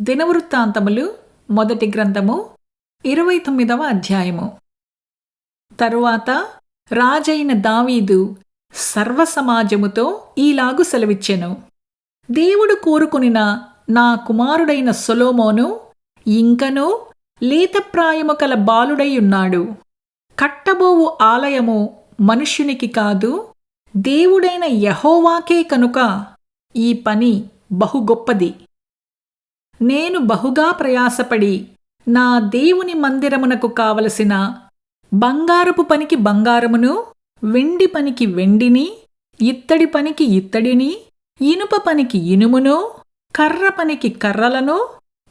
దినవృత్తాంతములు మొదటి గ్రంథము 29వ అధ్యాయము. తరువాత రాజైన దావీదు సర్వసమాజముతో ఈలాగు సెలవిచ్చెను. దేవుడు కోరుకొనిన నా కుమారుడైన సొలొమోను ఇంకనూ లేతప్రాయము కల బాలుడై ఉన్నాడు. కట్టబోవు ఆలయము మనుష్యునికి కాదు, దేవుడైన యెహోవాకే కనుక ఈ పని బహు గొప్పది. నేను బహుగా ప్రయాసపడి నా దేవుని మందిరమునకు కావలసిన బంగారపు పనికి బంగారమును, వెండి పనికి వెండిని, ఇత్తడి పనికి ఇత్తడిని, ఇనుప పనికి ఇనుమును, కర్ర పనికి కర్రలను,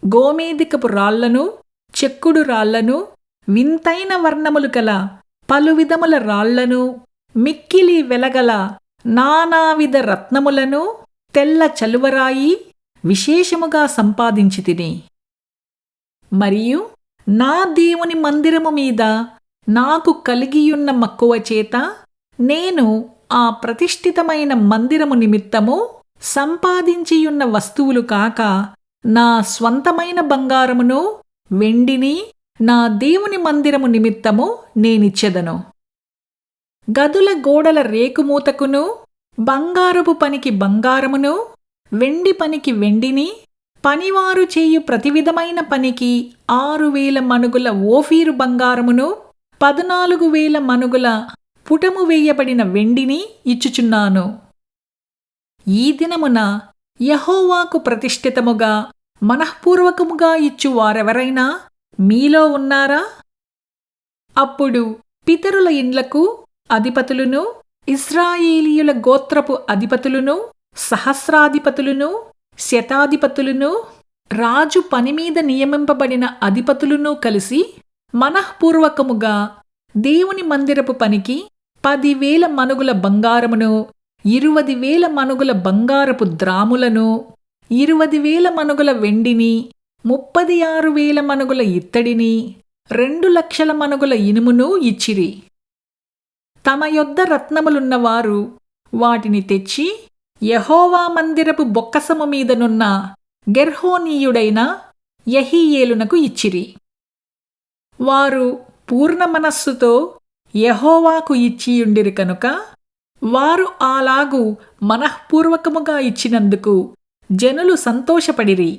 గోమేదికపు రాళ్లను, చెక్కుడు రాళ్లను, వింతైన వర్ణములు కల పలువిధముల రాళ్లను, మిక్కిలి వెలగల నానావిధ రత్నములను, తెల్ల చలువరాయి విశేషముగా సంపాదించితిని. మరియు నా దేవుని మందిరము మీద నాకు కలిగియున్న మక్కువ చేత నేను ఆ ప్రతిష్ఠితమైన మందిరము నిమిత్తము సంపాదించియున్న వస్తువులు కాక నా స్వంతమైన బంగారమును వెండిని నా దేవుని మందిరము నిమిత్తము నేనిచ్చెదను. గదుల గోడల రేకుమూతకును, బంగారపు పనికి బంగారమును, వెండి పనికి వెండిని, పనివారు చేయు ప్రతివిధమైన పనికి 6,000 మణుగుల ఓఫీరు బంగారమును, 14,000 మణుగుల పుటము వేయబడిన వెండిని ఇచ్చుచున్నాను. ఈ దినమున యెహోవాకు ప్రతిష్ఠితముగా మనఃపూర్వకముగా ఇచ్చు వారెవరైనా మీలో ఉన్నారా? అప్పుడు పితరుల ఇండ్లకు అధిపతులును, ఇశ్రాయేలీయుల గోత్రపు అధిపతులును, సహస్రాధిపతులును, శతాధిపతులును, రాజు పనిమీద నియమింపబడిన అధిపతులును కలిసి మనఃపూర్వకముగా దేవుని మందిరపు పనికి 10,000 మణుగుల బంగారమును, 20,000 మణుగుల బంగారపు ద్రాములను, 20,000 మణుగుల వెండిని, 36,000 మణుగుల ఇత్తడిని, 2,00,000 మణుగుల ఇనుమును ఇచ్చిరి. తమ యొద్ద రత్నములున్నవారు వాటిని తెచ్చి యెహోవా మందిరపు బొక్కసము మీదనున్న గెర్హోనీయుడైన యెహీయేలునకు ఇచ్చిరి. వారు పూర్ణ మనస్సుతో యెహోవాకు ఇచ్చియుండిరి కనుక వారు అలాగు మనఃపూర్వకముగా ఇచ్చినందుకు జనులు సంతోషపడిరి.